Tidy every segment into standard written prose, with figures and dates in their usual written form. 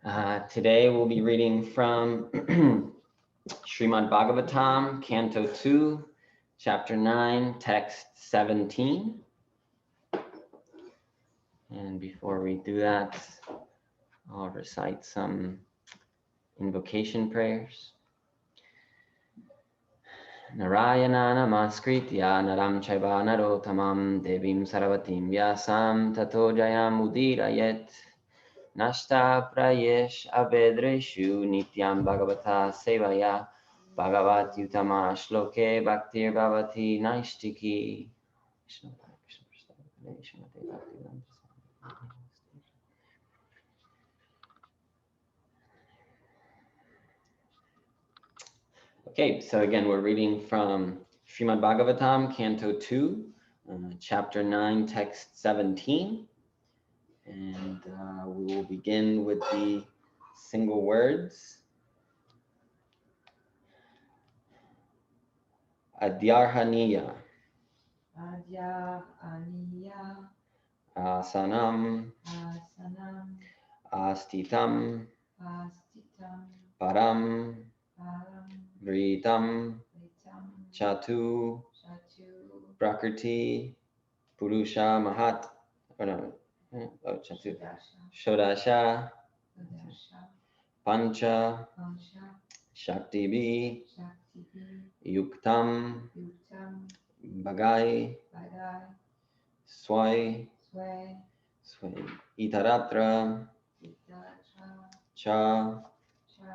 Today we'll be reading from Srimad Bhagavatam, Canto 2, Chapter 9, Text 17. And before we do that, I'll recite some invocation prayers. Narayana namaskritya naram chaiva narotamam devim sarvatim vyasam tato jayam udirayet. Nashta prayesh avedreshu nityam bhagavata sevaya bhagavati utama shloke bhaktir bhavati naishtiki. Okay, so again, we're reading from Srimad Bhagavatam, Canto 2, Chapter 9, Text 17. And we will begin with the single words. Adyarhaniya. Adyarhaniya. Asanam. Asanam. Astitam. Astitam. Param. Param. Vritam. Vitam. Chatu. Chatu. Prakriti. Purusha Mahat. Oh no. Oh, Chatu. Shodasha. Shodasha. Pancha. Pancha. Shaktibi. Shaktibi. Yuktam. Yuktam. Bagai. Bagai. Swai. Sway. Swai. Itaratra. Itaratra. Cha. Cha.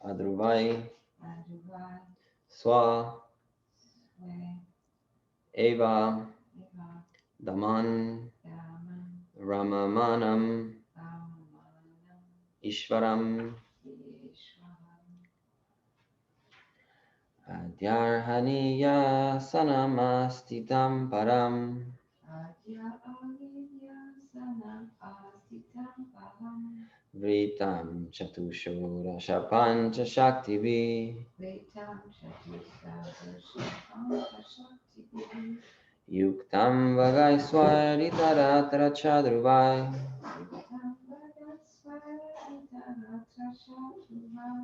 Adruvai. Adruvai. Swa. Sway. Eva. Eva. Daman. Daman. Ramamanam. Ramamanam. Ishvaram. Adyarhaniya sanamastitam param. Adyarhaniya sanamastitam param. Vritam chatushodasha pancha shaktivi. Vritam chatushodasha pancha shaktivi. Yuktam vagai swaritaratra chadruvai. Yuktam vagai swaritaratra chadruvai.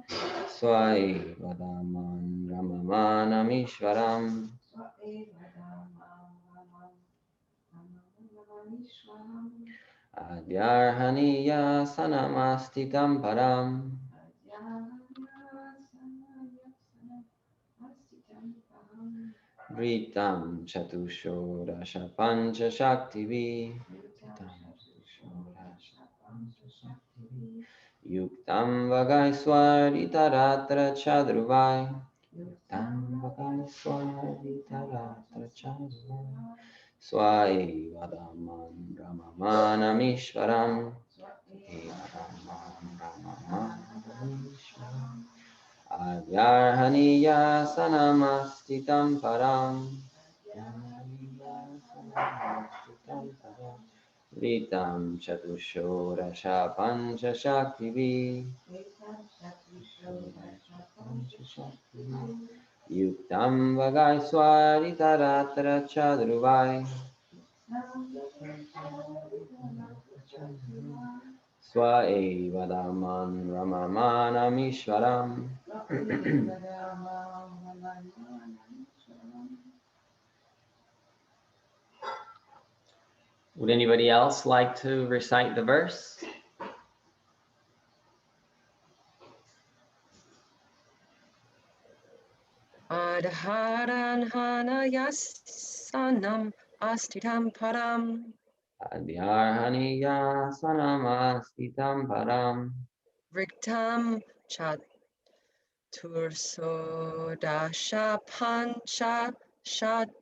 Swai vadaman ramamanam ishvaram. Swai vadaman ramamanam ishvaram. Adyarhaniya sanamastitam param. Vritam chatushodasha pancha shaktivi. Yuktam vagai swaritaratra chadruvai. Yuktam vagai swaritaratra chadruvai. Swai vadaman ramamanam ishvaram. Adyarhaniya sanamastitam param. Vritam chatushodasha pancha shaktivi. Yuktam vagai swaritaratra chadruvai. Swai vadaman ramamanam ishvaram. Would anybody else like to recite the verse? Adharanhanayasanam astitam param. Adyarhaniya sanamastitam param. Vriktam chatursodasha pancha shaktibri.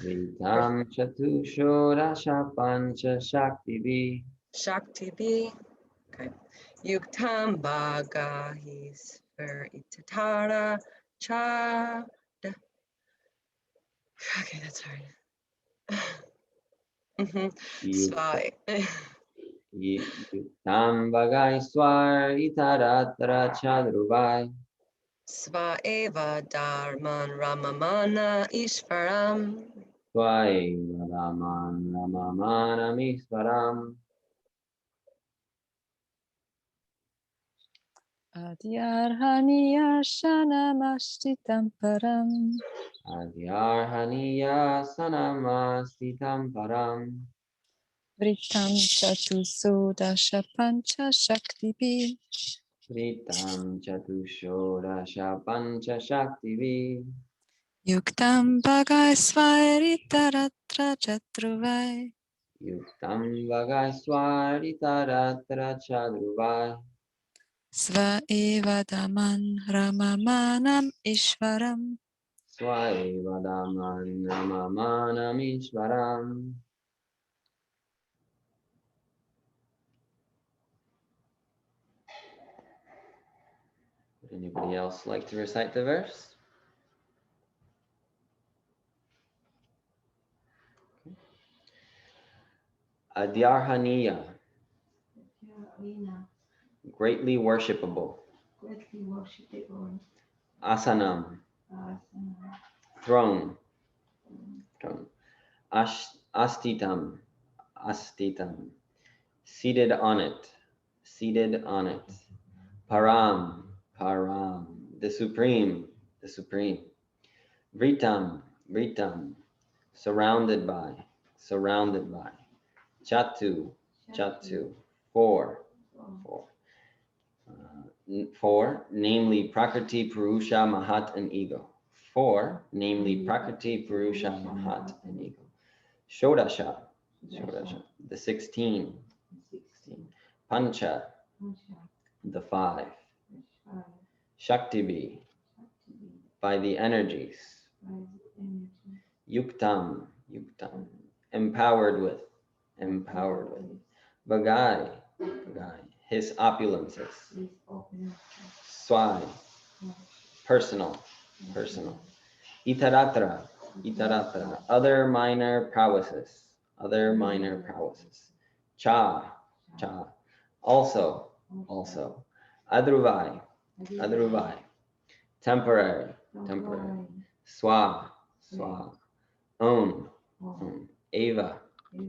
Vritam chatushodasha pancha shaktivi. Shaktibi. Okay. Yuktam bhagahis ver itatara cha. Okay, that's hard. Svai. Yuktam vagai swaritaratra chadruvai. Sva eva dharman ramamana ishvaram. Swai vadaman ramamanam ishvaram. Adyarhaniyarshanamashitam param. Adyarhaniya sanamastitam param. Vritam chatusodasha pancha shaktibi. Vritam chatushodasha pancha shaktivi. Yuktam bhagai svaitaratra chatruvai. Yuktam vagaiswaritarattara chadruvai. Sva eva daman ramamanam ishvaram. Swaevadaman ramamanamishvaram. Would anybody else like to recite the verse? Adyarhaniya, Lina, greatly worshipable. greatly worshipable, Asanam, asana, throne. Throne. Astitam, astitam, seated on it, seated on it. Param, param, the supreme, the supreme. Vritam, vritam, surrounded by, surrounded by. Chatu, chatu, four, four. Four, namely Prakriti, Purusha, Mahat, and Ego. Four, namely Prakriti, Purusha, Mahat, and Ego. Shodasha, Shodasha, the 16. 16. Pancha, the five. Shaktibi, by the energies. Yuktam, yuktam, empowered with, empowered with. Vagai, vagai, his opulences. Swai, personal, personal. Itaratra, itaratra, other minor prowesses, other minor prowesses. Cha, cha, also, also. Adruvai, adruvai, temporary, temporary. Swa, swa, own, own. Eva,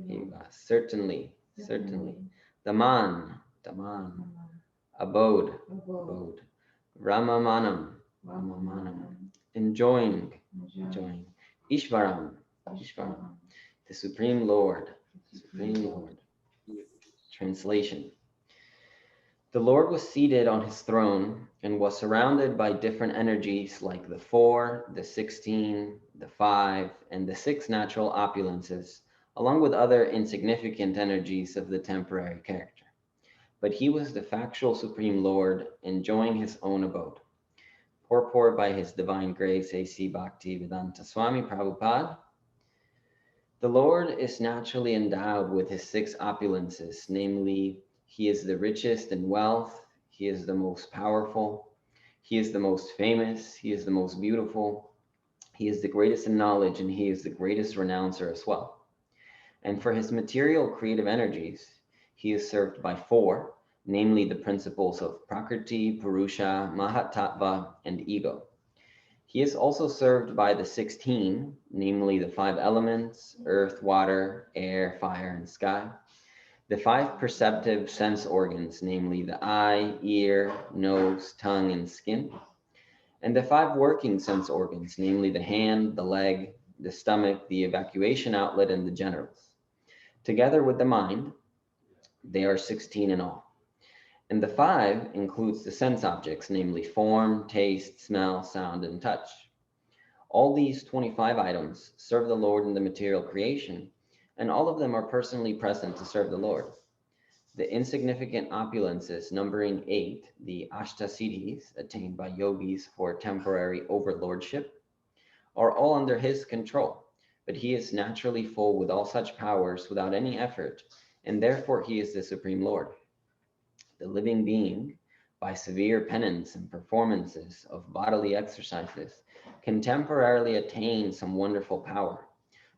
eva, certainly, certainly. Daman, daman, abode, abode. Ramamanam, ramamanam, enjoying, enjoying. Ishvaram, ishvaram, the Supreme Lord, Supreme Lord. Translation. The Lord was seated on his throne and was surrounded by different energies like the 4, the 16, the 5, and the 6 natural opulences, along with other insignificant energies of the temporary character. But he was the factual Supreme Lord, enjoying his own abode. Purport by His Divine Grace A.C. Bhakti Vedanta Swami Prabhupada. The Lord is naturally endowed with his 6 opulences, namely, he is the richest in wealth, he is the most powerful, he is the most famous, he is the most beautiful, he is the greatest in knowledge, and he is the greatest renouncer as well. And for his material creative energies, he is served by 4, namely the principles of Prakriti, Purusha, Mahatattva, and Ego. He is also served by the 16, namely the 5 elements, earth, water, air, fire, and sky. The 5 perceptive sense organs, namely the eye, ear, nose, tongue, and skin. And the 5 working sense organs, namely the hand, the leg, the stomach, the evacuation outlet, and the genitals. Together with the mind, they are 16 in all. And the 5 includes the sense objects, namely form, taste, smell, sound, and touch. All these 25 items serve the Lord in the material creation, and all of them are personally present to serve the Lord. The insignificant opulences, numbering 8, the Ashtasiddhis attained by yogis for temporary overlordship, are all under his control, but he is naturally full with all such powers without any effort, and therefore he is the Supreme Lord. The living being, by severe penance and performances of bodily exercises, can temporarily attain some wonderful power,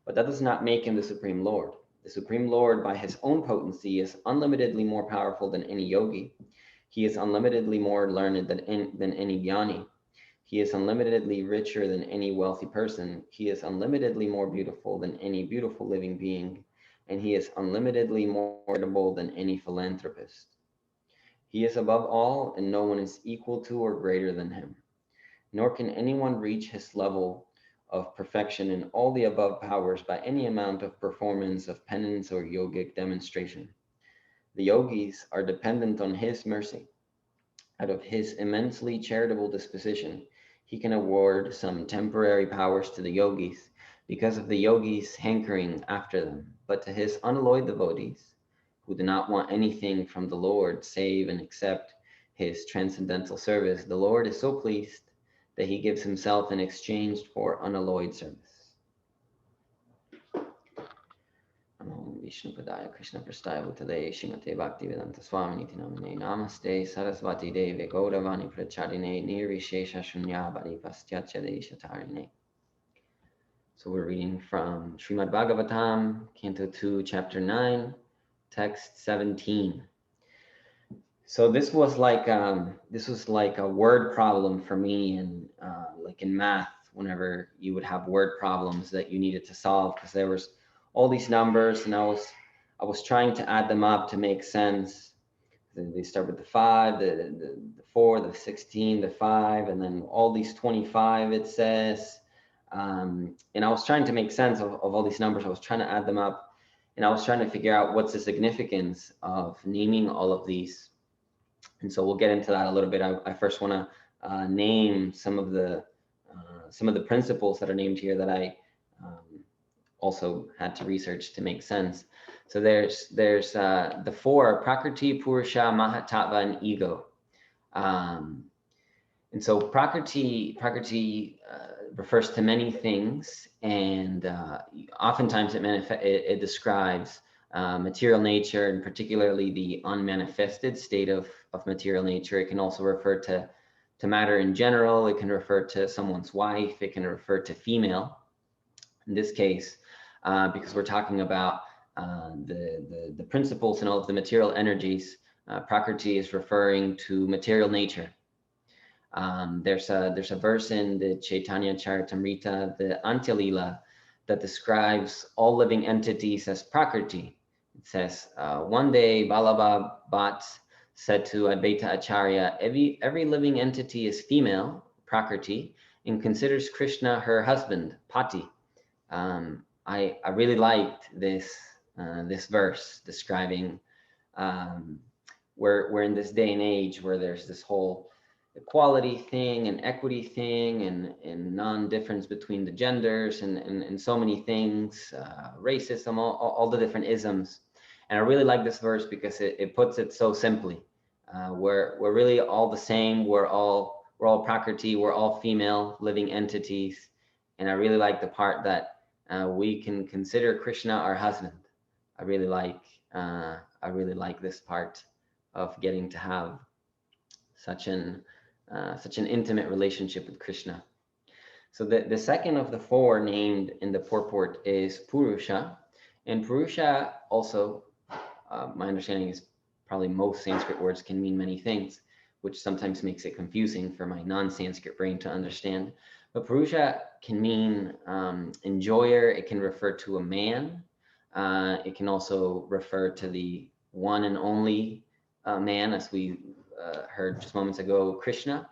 but that does not make him the Supreme Lord. The Supreme Lord, by his own potency, is unlimitedly more powerful than any yogi. He is unlimitedly more learned than any jnani. He is unlimitedly richer than any wealthy person. He is unlimitedly more beautiful than any beautiful living being. And he is unlimitedly more charitable than any philanthropist. He is above all, and no one is equal to or greater than him. Nor can anyone reach his level of perfection in all the above powers by any amount of performance of penance or yogic demonstration. The yogis are dependent on his mercy. Out of his immensely charitable disposition, he can award some temporary powers to the yogis because of the yogis hankering after them. But to his unalloyed devotees, who do not want anything from the Lord save and accept his transcendental service, the Lord is so pleased that he gives himself in exchange for unalloyed service. Vishnu Padaya Krishna Prastaya Bhutale Shrimate Bhakti Vedanta Swami Niti Namane Namaste Saraswati Deve Gauravani Pracharine Nirvishesha Shunya Bari Pastyatya Deshatarine. So we're reading from Srimad Bhagavatam, Canto 2, Chapter 9, Text 17. So this was like a word problem for me, and like in math, whenever you would have word problems that you needed to solve, because there was all these numbers, and I was trying to add them up to make sense. They start with the 5, the 4, the 16, the 5, and then all these 25 it says. And I was trying to make sense of all these numbers. I was trying to add them up, and I was trying to figure out what's the significance of naming all of these. And so we'll get into that a little bit. I first want to name some of the principles that are named here that I also had to research to make sense. So there's the 4: Prakriti, Purusha, Mahatattva, and Ego. And so Prakriti refers to many things, and oftentimes it describes material nature, and particularly the unmanifested state of material nature. It can also refer to matter in general. It can refer to someone's wife. It can refer to female. In this case, because we're talking about the principles and all of the material energies, Prakriti is referring to material nature. There's a verse in the Chaitanya Charitamrita, the Antya-lila, that describes all living entities as Prakriti. It says, one day Balabha Bhatt said to Advaita Acharya, every living entity is female, Prakriti, and considers Krishna her husband, Pati. I really liked this verse describing we're in this day and age where there's this whole equality thing and equity thing and non-difference between the genders and so many things, racism, all the different isms. And I really like this verse because it puts it so simply. We're really all the same. We're all Prakriti. We're all female living entities. And I really like the part that we can consider Krishna our husband. I really like this part of getting to have such an intimate relationship with Krishna. So the second of the 4 named in the purport is Purusha, and Purusha also, my understanding is probably most Sanskrit words can mean many things, which sometimes makes it confusing for my non-Sanskrit brain to understand. But Purusha can mean enjoyer. It can refer to a man. It can also refer to the one and only man, as we heard just moments ago, Krishna.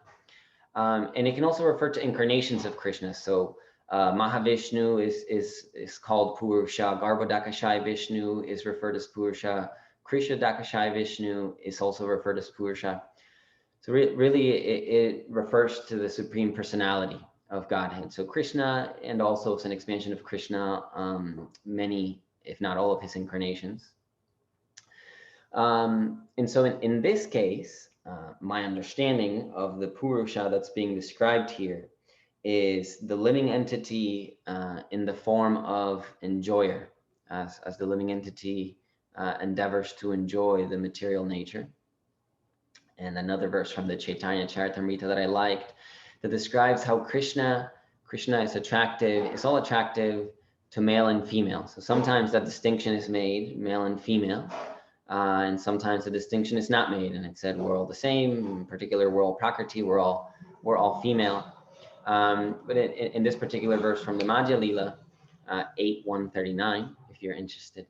And it can also refer to incarnations of Krishna. So Mahavishnu is called Purusha. Garbhodakashai Vishnu is referred as Purusha. Krishna Dakashai Vishnu is also referred as Purusha. So really it refers to the Supreme Personality of Godhead. So Krishna, and also it's an expansion of Krishna, many, if not all of his incarnations. And so in this case, my understanding of the Purusha that's being described here is the living entity in the form of enjoyer, as the living entity endeavors to enjoy the material nature. And another verse from the Chaitanya Charitamrita that I liked that describes how Krishna is attractive, is all attractive to male and female. So sometimes that distinction is made, male and female, and sometimes the distinction is not made, and it said we're all the same. In particular, we're all Prakriti, we're all female. But in this particular verse from the Madhya Lila, 8:139, if you're interested,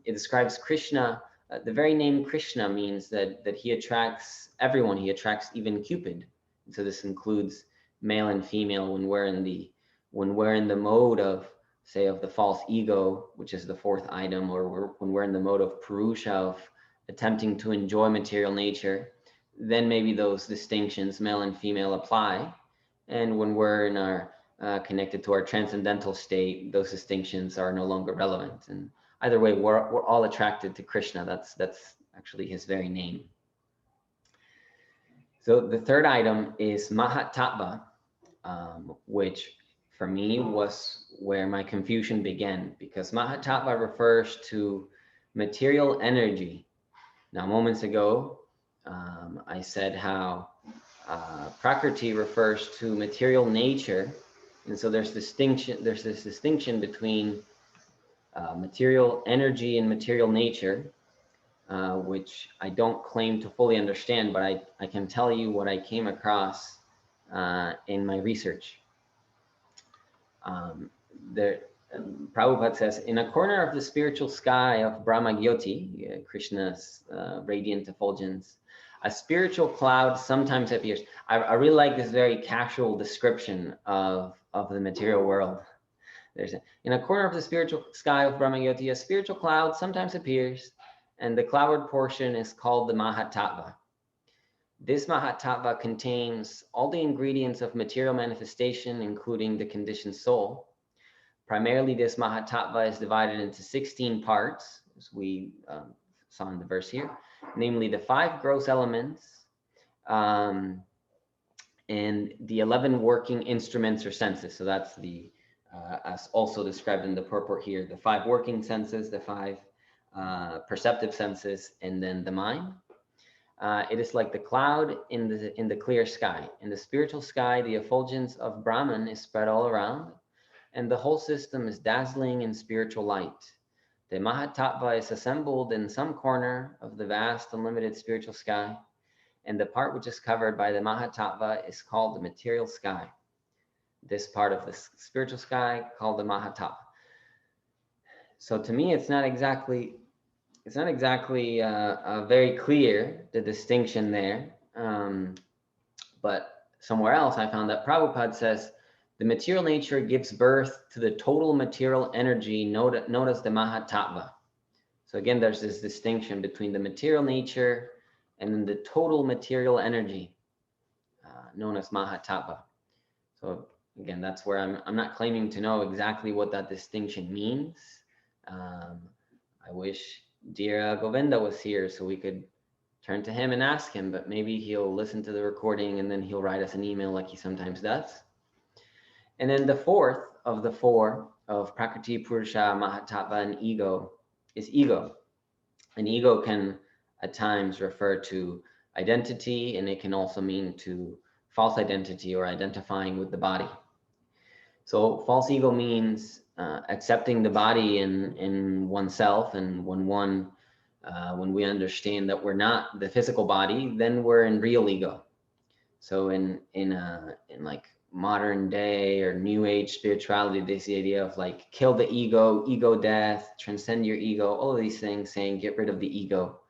it describes Krishna the very name Krishna means that he attracts everyone. He attracts even Cupid. And so this includes male and female when we're in the mode of, say, of the false ego, which is the fourth item, or when we're in the mode of Purusha, of attempting to enjoy material nature, then maybe those distinctions, male and female, apply. And when we're in our connected to our transcendental state, those distinctions are no longer relevant. And either way, we're all attracted to Krishna. That's actually his very name. So the third item is Mahatattva, which for me was where my confusion began, because Mahatattva refers to material energy. Now, moments ago, I said how Prakriti refers to material nature, and so there's this distinction between material energy and material nature, which I don't claim to fully understand, but I can tell you what I came across in my research. Prabhupada says, in a corner of the spiritual sky of Brahma-Gyoti, Krishna's radiant effulgence, a spiritual cloud sometimes appears. I really like this very casual description of the material world. In a corner of the spiritual sky of Brahma-Gyoti, a spiritual cloud sometimes appears, and the cloud portion is called the Mahatattva. This Mahatattva contains all the ingredients of material manifestation, including the conditioned soul. Primarily, this Mahatattva is divided into 16 parts, as we saw in the verse here, namely the 5 gross elements and the 11 working instruments or senses. So that's the, as also described in the purport here, the 5 working senses, the 5 perceptive senses, and then the mind. It is like the cloud in the clear sky. In the spiritual sky, the effulgence of Brahman is spread all around, and the whole system is dazzling in spiritual light. The Mahatattva is assembled in some corner of the vast, unlimited spiritual sky, and the part which is covered by the Mahatattva is called the material sky. This part of the spiritual sky called the Mahatattva. So to me, it's not exactly very clear, the distinction there. But somewhere else, I found that Prabhupada says, the material nature gives birth to the total material energy known as the Mahatattva. So again, there's this distinction between the material nature and then the total material energy known as Mahatattva. So again, that's where I'm not claiming to know exactly what that distinction means. I wish dear Govinda was here so we could turn to him and ask him, but maybe he'll listen to the recording and then he'll write us an email like he sometimes does. And then the fourth of the 4 of Prakriti, Purusha, Mahatattva, and ego is ego. And ego can at times refer to identity, and it can also mean to false identity or identifying with the body. So false ego means accepting the body in oneself, and when we understand that we're not the physical body, then we're in real ego. So in like modern day or new age spirituality, there's the idea of like kill the ego death, transcend your ego, all of these things saying get rid of the ego.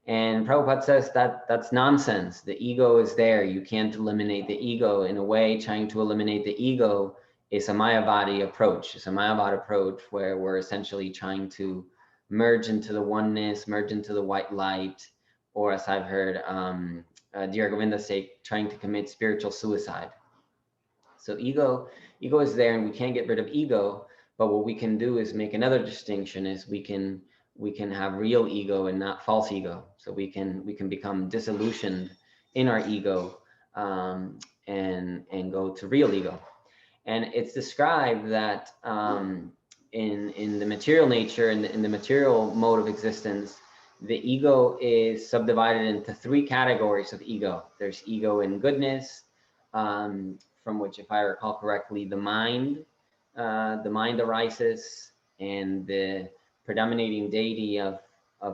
And Prabhupada says that that's nonsense. The ego is there. You can't eliminate the ego. In a way, trying to eliminate the ego is a Mayavadi approach. It's a Mayavadi approach where we're essentially trying to merge into the oneness, merge into the white light, or as I've heard Dear Govinda say, trying to commit spiritual suicide. So ego is there, and we can't get rid of ego. But what we can do is make another distinction: is we can have real ego and not false ego. So we can become disillusioned in our ego and go to real ego. And it's described that in the material nature, in the material mode of existence, the ego is subdivided into 3 categories of ego. There's ego in goodness, from which, if I recall correctly, the mind arises, and the predominating deity of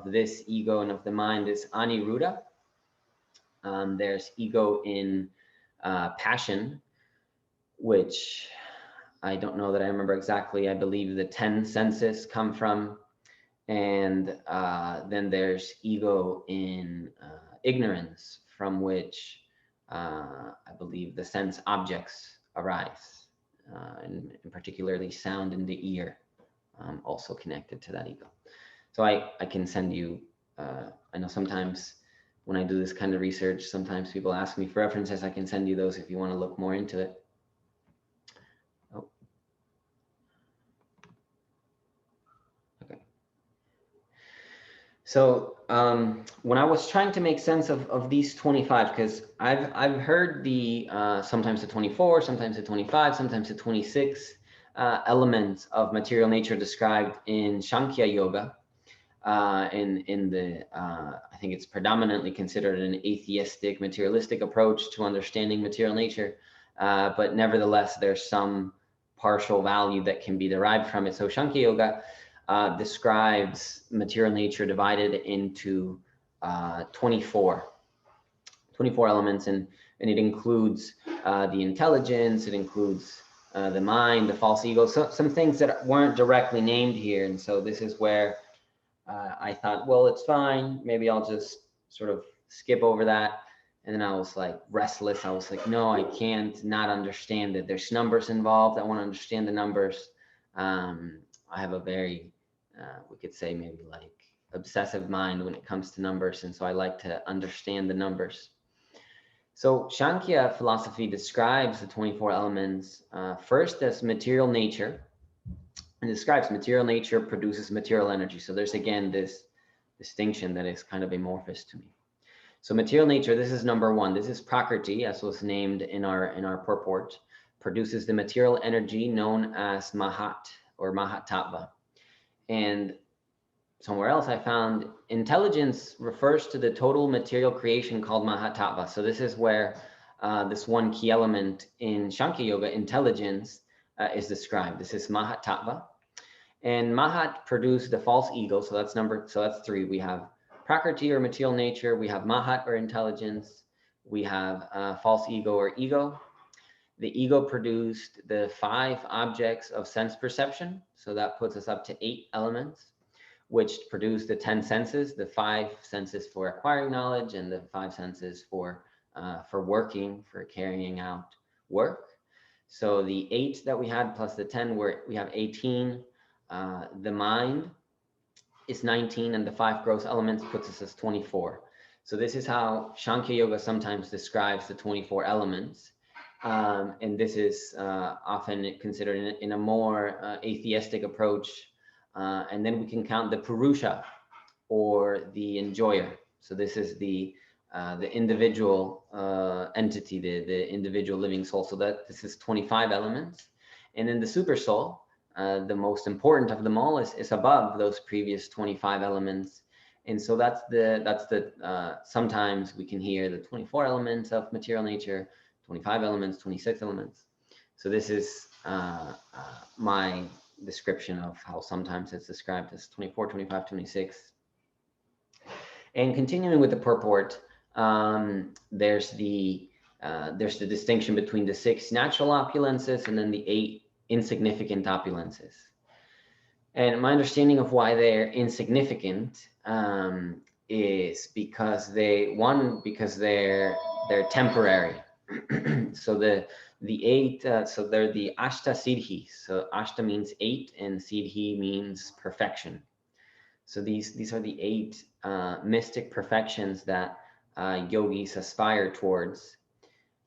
this ego and of the mind is Aniruddha. There's ego in passion, which I don't know that I remember exactly. I believe the 10 senses come from. And then there's ego in ignorance, from which I believe the sense objects arise, and particularly sound in the ear, also connected to that ego. So I can send you, I know sometimes when I do this kind of research, sometimes people ask me for references. I can send you those if you want to look more into it. Oh. Okay. So when I was trying to make sense of these 25, because I've heard the sometimes the 24, sometimes the 25, sometimes the 26 elements of material nature described in Sankhya Yoga. In the I think it's predominantly considered an atheistic, materialistic approach to understanding material nature, but nevertheless, there's some partial value that can be derived from it. So Sankhya Yoga describes material nature divided into 24 elements, and it includes the intelligence, it includes the mind, the false ego, so some things that weren't directly named here. And so this is where I thought, well, it's fine. Maybe I'll just sort of skip over that. And then I was like restless. I was like, no, I can't not understand that there's numbers involved. I want to understand the numbers. I have a very, we could say maybe like obsessive mind when it comes to numbers. And so I like to understand the numbers. So Sankhya philosophy describes the 24 elements first as material nature. And describes material nature produces material energy. So there's again this distinction that is kind of amorphous to me. So material nature, this is number one. This is Prakriti, as was named in our purport, produces the material energy known as Mahat or Mahatattva. And somewhere else I found intelligence refers to the total material creation called Mahatattva. So this is where this one key element in Sankhya Yoga, intelligence, is described. This is Mahatattva. And Mahat produced the false ego. So that's three. We have Prakriti or material nature. We have Mahat or intelligence. We have false ego or ego. The ego produced the 5 objects of sense perception. So that puts us up to 8 elements, which produce the 10 senses, the 5 senses for acquiring knowledge and the 5 senses for working, for carrying out work. So the 8 that we had plus the 10, we have 18. The mind is 19, and the 5 gross elements puts us as 24. So this is how Sankhya Yoga sometimes describes the 24 elements. And this is often considered in a more atheistic approach. And then we can count the Purusha, or the enjoyer. So this is the individual entity, the individual living soul. So that this is 25 elements. And then the super soul, the most important of them all, is above those previous 25 elements. And so that's the sometimes we can hear the 24 elements of material nature, 25 elements, 26 elements. So this is my description of how sometimes it's described as 24, 25, 26. And continuing with the purport, there's the distinction between the 6 natural opulences and then the 8 insignificant opulences. And my understanding of why they're insignificant is because they're temporary. So the 8, so they're the Ashta Siddhi. So Ashta means 8 and Siddhi means perfection. So these are the 8 mystic perfections that yogis aspire towards.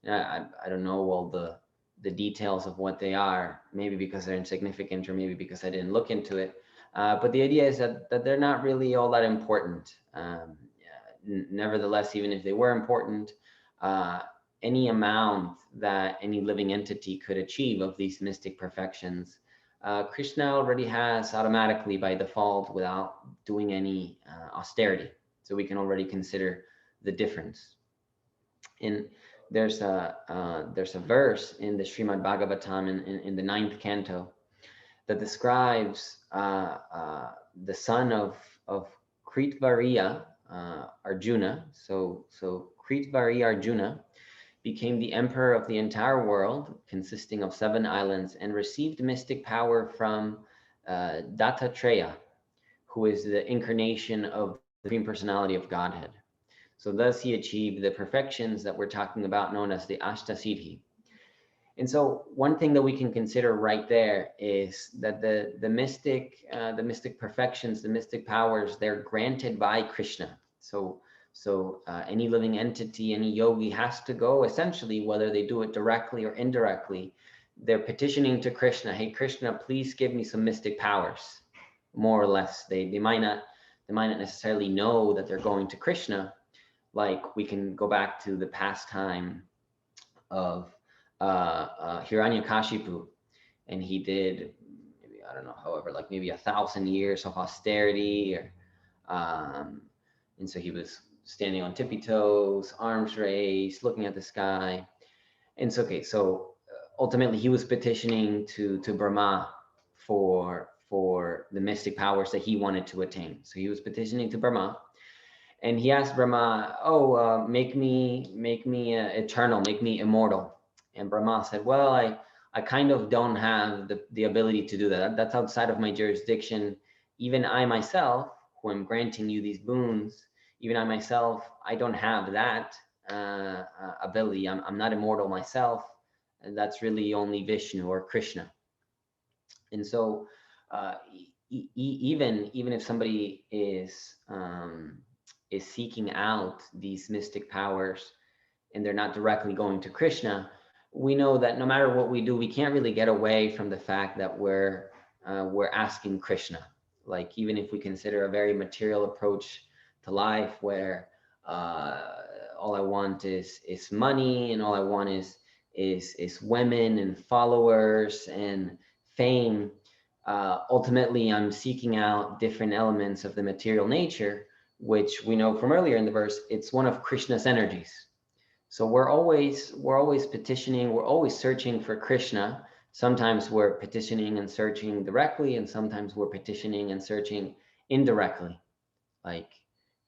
I don't know all the details of what they are, maybe because they're insignificant or maybe because I didn't look into it. But the idea is that they're not really all that important. Nevertheless, even if they were important, any amount that any living entity could achieve of these mystic perfections, Krishna already has automatically by default without doing any austerity. So we can already consider the difference. There's a verse in the Srimad Bhagavatam in the 9th canto that describes the son of Kritvarya, Arjuna. So Kritvarya Arjuna became the emperor of the entire world, consisting of 7 islands, and received mystic power from Dattatreya, who is the incarnation of the Supreme Personality of Godhead. So thus he achieved the perfections that we're talking about, known as the Ashtasiddhi. And so one thing that we can consider right there is that the mystic perfections, the mystic powers, they're granted by Krishna. So any living entity, any yogi has to go, essentially, whether they do it directly or indirectly, they're petitioning to Krishna, hey Krishna, please give me some mystic powers, more or less. They might not necessarily know that they're going to Krishna. Like, we can go back to the pastime of Hiranyakashipu, and he did, maybe, I don't know, however, like maybe 1,000 years of austerity, or and so he was standing on tippy toes, arms raised, looking at the sky. And so, okay, so ultimately he was petitioning to Brahma for the mystic powers that he wanted to attain. So he was petitioning to Brahma, and he asked Brahma, oh, make me eternal, make me immortal. And Brahma said, well, I kind of don't have the ability to do that. That's outside of my jurisdiction. Even I myself, who am granting you these boons, even I myself, I don't have that ability. I'm not immortal myself. And that's really only Vishnu or Krishna. And so even if somebody is seeking out these mystic powers and they're not directly going to Krishna, we know that no matter what we do, we can't really get away from the fact that we're asking Krishna. Like, even if we consider a very material approach to life, where all I want is money, and all I want is women and followers and fame, ultimately I'm seeking out different elements of the material nature, which we know from earlier in the verse, it's one of Krishna's energies. So we're always petitioning, we're always searching for Krishna. Sometimes we're petitioning and searching directly, and sometimes we're petitioning and searching indirectly. Like,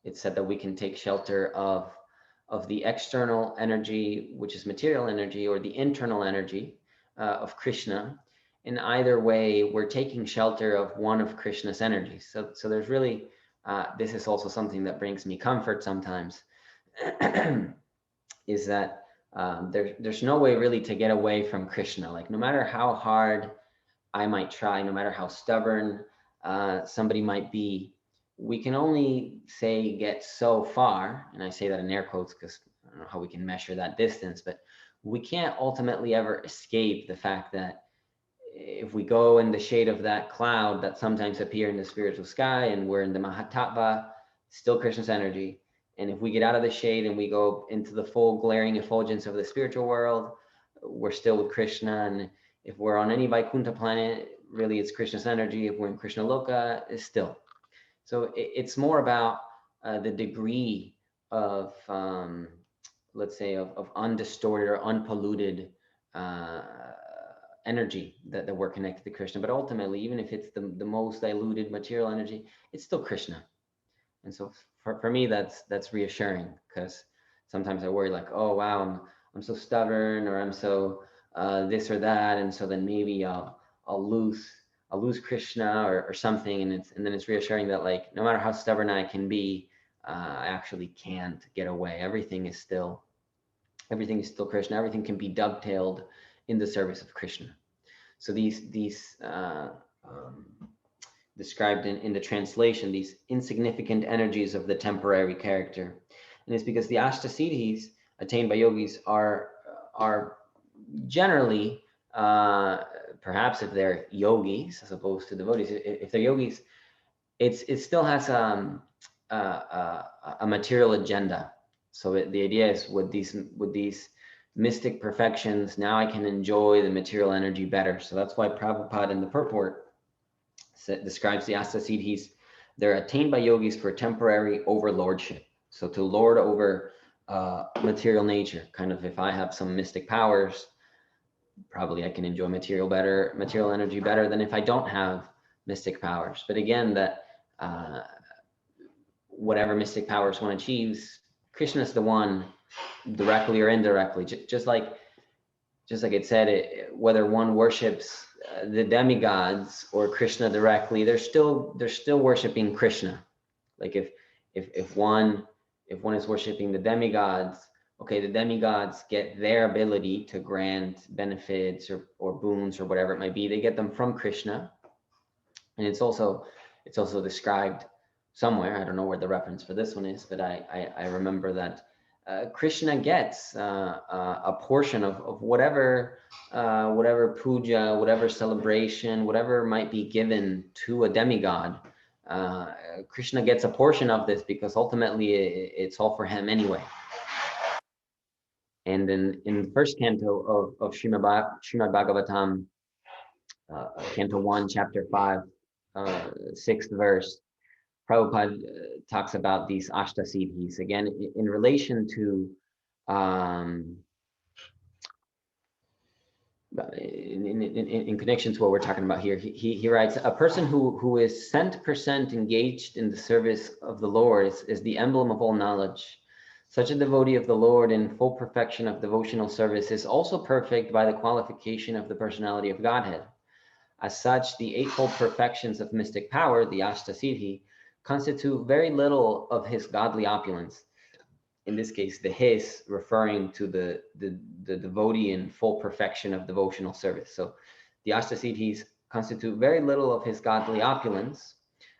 it's said that we can take shelter of the external energy, which is material energy, or the internal energy of Krishna. In either way, we're taking shelter of one of Krishna's energies. So there's really, this is also something that brings me comfort sometimes, is that there's no way really to get away from Krishna. Like, no matter how hard I might try, no matter how stubborn somebody might be, we can only get so far, and I say that in air quotes because I don't know how we can measure that distance, but we can't ultimately ever escape the fact that if we go in the shade of that cloud that sometimes appear in the spiritual sky, and we're in the Mahatattva, still Krishna's energy. And if we get out of the shade and we go into the full glaring effulgence of the spiritual world, we're still with Krishna. And if we're on any Vaikuntha planet, really it's Krishna's energy. If we're in Krishna Loka, it's still. So it's more about the degree of, let's say, of undistorted or unpolluted energy that we're connected to Krishna. But ultimately, even if it's the most diluted material energy, it's still Krishna. And so for me, that's reassuring, because sometimes I worry, like, oh wow, I'm so stubborn, or I'm so this or that, and so then maybe I'll lose Krishna or something. And then it's reassuring that, like, no matter how stubborn I can be, I actually can't get away. Everything is still Krishna. Everything can be dovetailed in the service of Krishna. So these described in the translation, these insignificant energies of the temporary character. And it's because the Ashtasiddhis attained by yogis are generally, perhaps if they're yogis as opposed to devotees, if they're yogis, it still has a material agenda. So the idea is, with these mystic perfections, now I can enjoy the material energy better. So that's why Prabhupada in the purport describes the Ashtasiddhis. They're attained by yogis for temporary overlordship. So to lord over material nature. Kind of, if I have some mystic powers, probably I can enjoy material energy better than if I don't have mystic powers. But again, that whatever mystic powers one achieves, Krishna is the one, directly or indirectly. Just like it said, whether one worships the demigods or Krishna directly, they're still worshiping Krishna. Like if one is worshiping the demigods, okay, the demigods get their ability to grant benefits or boons or whatever it might be. They get them from Krishna, and it's also described somewhere. I don't know where the reference for this one is, but I remember that Krishna gets a portion of whatever puja, whatever celebration, whatever might be given to a demigod. Krishna gets a portion of this because ultimately it's all for him anyway. And in the first canto of Srimad Bhagavatam, canto 1, chapter 5, 6th verse, Prabhupada talks about these Ashtasiddhis. Again, in relation to, in connection to what we're talking about here, he writes, a person who is 100% engaged in the service of the Lord is the emblem of all knowledge. Such a devotee of the Lord in full perfection of devotional service is also perfect by the qualification of the personality of Godhead. As such, the eightfold perfections of mystic power, the Ashtasiddhi, constitute very little of his godly opulence. In this case, the his referring to the devotee in full perfection of devotional service. So the Ashtasiddhis constitute very little of his godly opulence.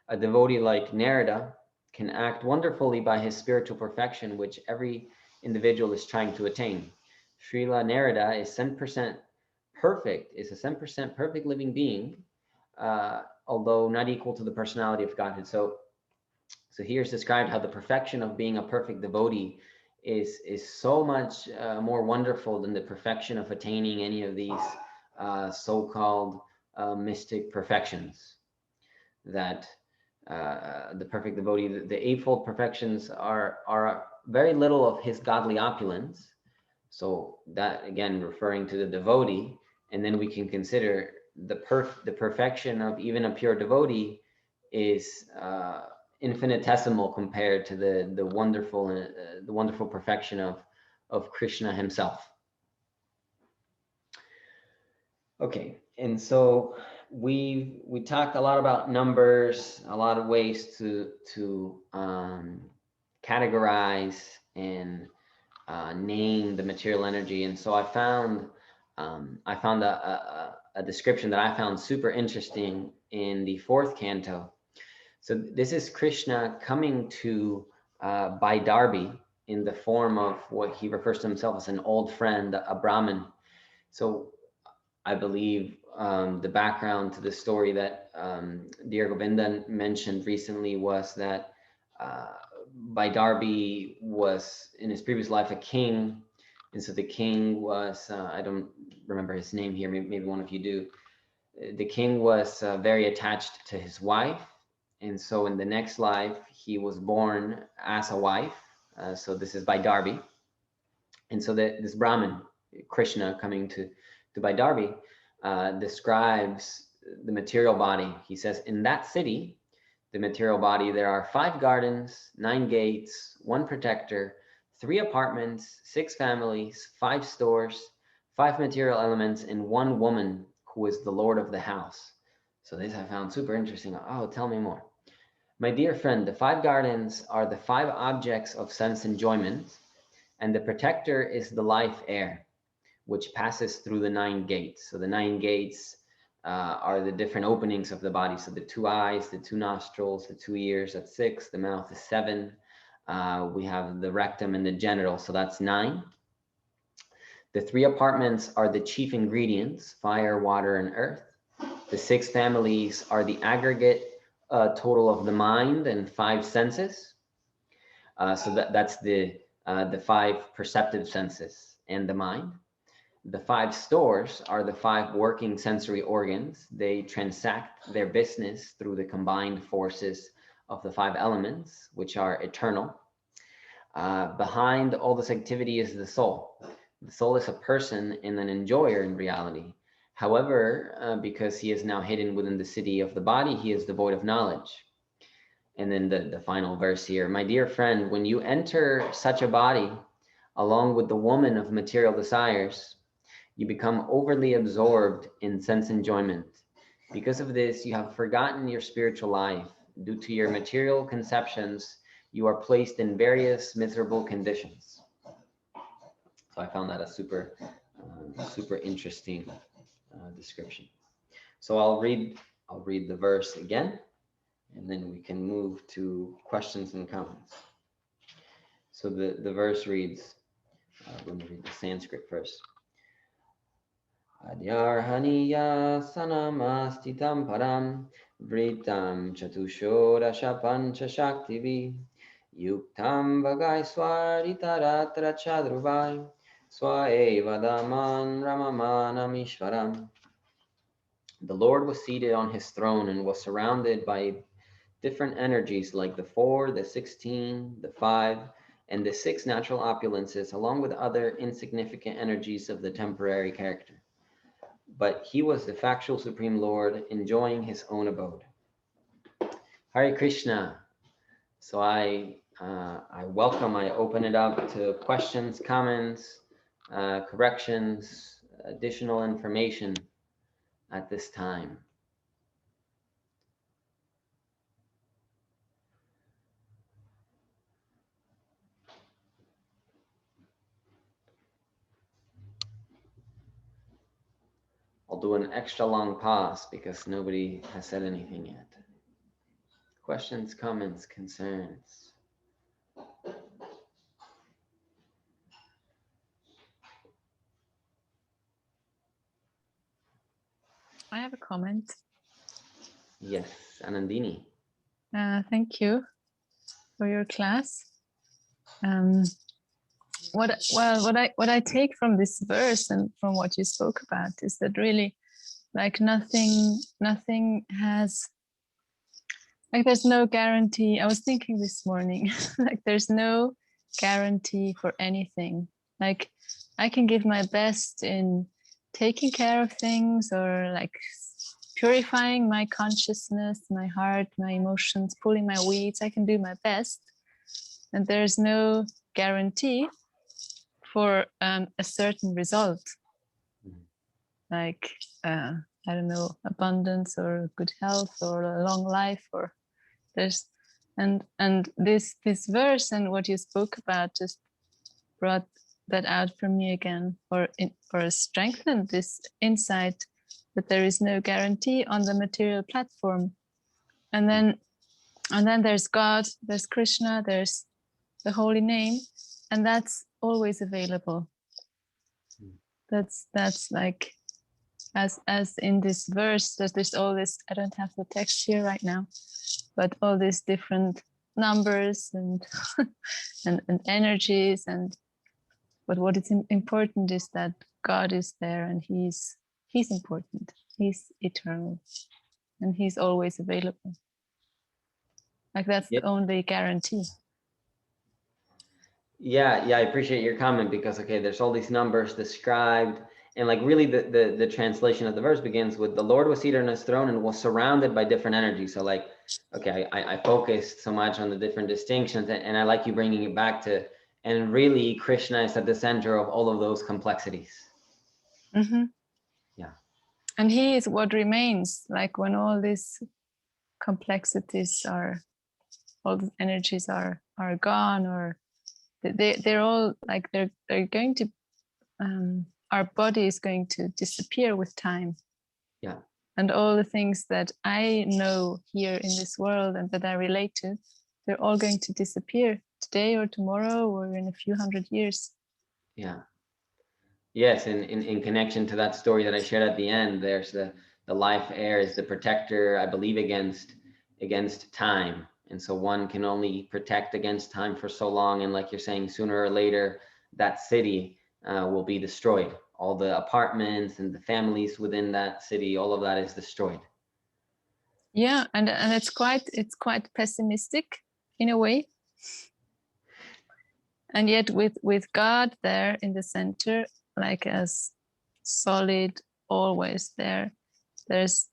A devotee like Narada can act wonderfully by his spiritual perfection, which every individual is trying to attain. Srila Narada is 100% perfect, is a 100% perfect living being, although not equal to the personality of Godhead. So here's described how the perfection of being a perfect devotee is so much more wonderful than the perfection of attaining any of these so-called mystic perfections. That the perfect devotee, the eightfold perfections are very little of his godly opulence. So that again referring to the devotee, and then we can consider the perfection of even a pure devotee is infinitesimal compared to the wonderful perfection of Krishna himself. Okay, and so we talked a lot about numbers, a lot of ways to categorize and name the material energy, and so I found a description that I found super interesting in the 4th canto. So this is Krishna coming to Baidarbi in the form of what he refers to himself as an old friend, a Brahmin. So I believe the background to the story that Dear Govinda mentioned recently was that Baidarbi was in his previous life a king, and so the king was I don't remember his name here, maybe one of you do. The king was very attached to his wife, and so in the next life he was born as a wife. So this is Baidarbi, and so this Brahmin, Krishna, coming to Baidarbi, describes the material body. He says, in that city, the material body, there are 5 gardens, 9 gates, 1 protector, 3 apartments, 6 families, 5 stores, 5 material elements, and 1 woman who is the lord of the house. So this I found super interesting. Oh, tell me more. My dear friend, the 5 gardens are the 5 objects of sense enjoyment, and the protector is the life air, which passes through the 9 gates. So the 9 gates are the different openings of the body. So the 2 eyes, the 2 nostrils, the 2 ears, that's 6. The mouth is 7. We have the rectum and the genital, so that's 9. The 3 apartments are the chief ingredients, fire, water, and earth. The 6 families are the aggregate total of the mind and 5 senses. So that's the 5 perceptive senses and the mind. The 5 stores are the 5 working sensory organs. They transact their business through the combined forces of the 5 elements, which are eternal. Behind all this activity is the soul. The soul is a person and an enjoyer in reality. However, because he is now hidden within the city of the body, he is devoid of knowledge. And then the final verse here, my dear friend, when you enter such a body, along with the woman of material desires, you become overly absorbed in sense enjoyment. Because of this, you have forgotten your spiritual life. Due to your material conceptions, you are placed in various miserable conditions. So I found that a super interesting description. So I'll read the verse again, and then we can move to questions and comments. So the verse reads, let me read the Sanskrit first. Adyarhaniya sanamastitam param vritam chatushodasha pancha shaktivi yuktam vagai swariteratra chadruvai swaeva daman ramamanam ishvaram. The Lord was seated on his throne and was surrounded by different energies like the 4, the 16, the 5, and the 6 natural opulences, along with other insignificant energies of the temporary character. But he was the factual Supreme Lord, enjoying his own abode. Hare Krishna. So I welcome, I open it up to questions, comments, corrections, additional information at this time. I'll do an extra long pause because nobody has said anything yet. Questions, comments, concerns. I have a comment. Yes, Anandini. Thank you for your class. What I take from this verse and from what you spoke about is that really, like nothing has, like there's no guarantee. I was thinking this morning, like there's no guarantee for anything. Like I can give my best in taking care of things or like purifying my consciousness, my heart, my emotions, pulling my weeds. I can do my best, and there's no guarantee for a certain result, like I don't know, abundance or good health or a long life, or there's and this verse and what you spoke about just brought that out for me again, or strengthened this insight that there is no guarantee on the material platform. And then there's God, there's Krishna, there's the holy name, and that's always available. That's like as in this verse, there's all this, I don't have the text here right now, but all these different numbers and and energies, but what is important is that God is there, and he's important, he's eternal, and he's always available. Like that's the only guarantee. Yeah, I appreciate your comment because, okay, there's all these numbers described, and like really the translation of the verse begins with the Lord was seated on his throne and was surrounded by different energies. So like, okay, I focused so much on the different distinctions, and I like you bringing it back to, and really Krishna is at the center of all of those complexities. Mm-hmm. Yeah. And he is what remains, like when all these complexities all the energies are gone, or they're all like they're going to our body is going to disappear with time. Yeah. And all the things that I know here in this world and that I relate to, they're all going to disappear today or tomorrow or in a few hundred years. Yeah. Yes, in connection to that story that I shared at the end, there's the life air is the protector, I believe, against time. And so one can only protect against time for so long. And like you're saying, sooner or later, that city will be destroyed. All the apartments and the families within that city, all of that is destroyed. Yeah, and it's quite pessimistic in a way. And yet with God there in the center, like as solid, always there's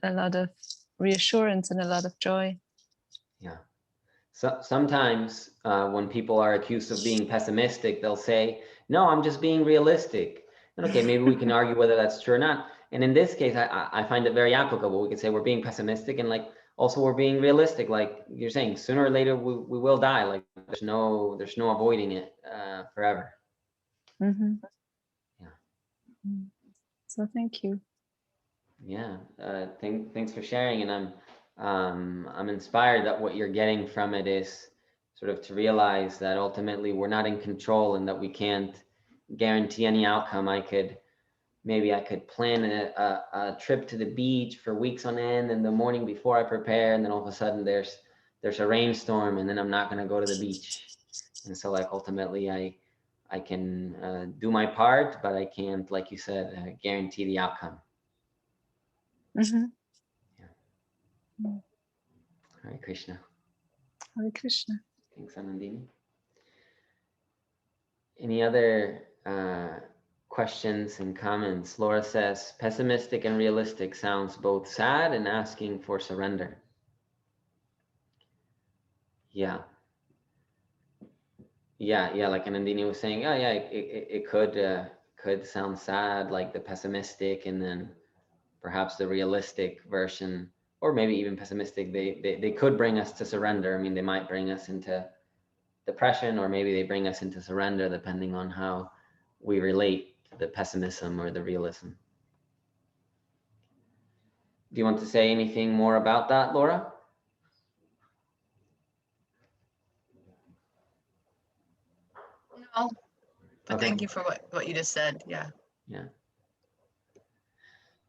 a lot of reassurance and a lot of joy. Yeah. So sometimes when people are accused of being pessimistic, they'll say, no, I'm just being realistic. And okay, maybe we can argue whether that's true or not. And in this case, I find it very applicable. We could say we're being pessimistic, and like also we're being realistic. Like you're saying, sooner or later we will die. Like there's no avoiding it forever. Mm-hmm. Yeah. So thank you. Yeah. Thanks for sharing. And I'm inspired that what you're getting from it is sort of to realize that ultimately we're not in control and that we can't guarantee any outcome. Maybe I could plan a trip to the beach for weeks on end, and the morning before I prepare, and then all of a sudden there's a rainstorm, and then I'm not going to go to the beach. And so like ultimately I can do my part, but I can't, like you said, guarantee the outcome. Mm-hmm. Yeah. Hare Krishna. Hare Krishna. Thanks, Anandini. Any other questions and comments? Laura says, pessimistic and realistic sounds both sad and asking for surrender. Yeah. Like Anandini was saying, oh yeah, it could sound sad, like the pessimistic, and then perhaps the realistic version, or maybe even pessimistic, they could bring us to surrender. I mean, they might bring us into depression, or maybe they bring us into surrender, depending on how we relate to the pessimism or the realism. Do you want to say anything more about that, Laura? No, but Okay. thank you for what you just said. Yeah. Yeah.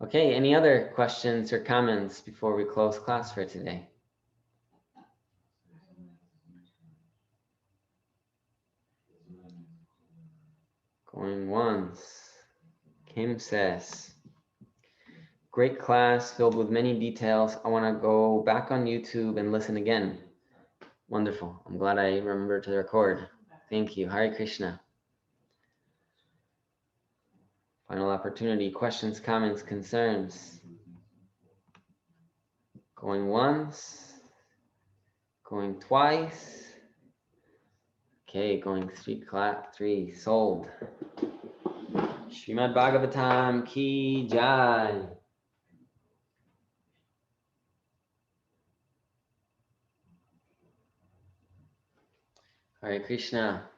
Okay, any other questions or comments before we close class for today? Going once. Kim says, great class filled with many details. I want to go back on YouTube and listen again. Wonderful. I'm glad I remembered to record. Thank you. Hare Krishna. Final opportunity. Questions, comments, concerns. Going once. Going twice. Okay, going three. Sold. Srimad Bhagavatam ki jai. Hare Krishna.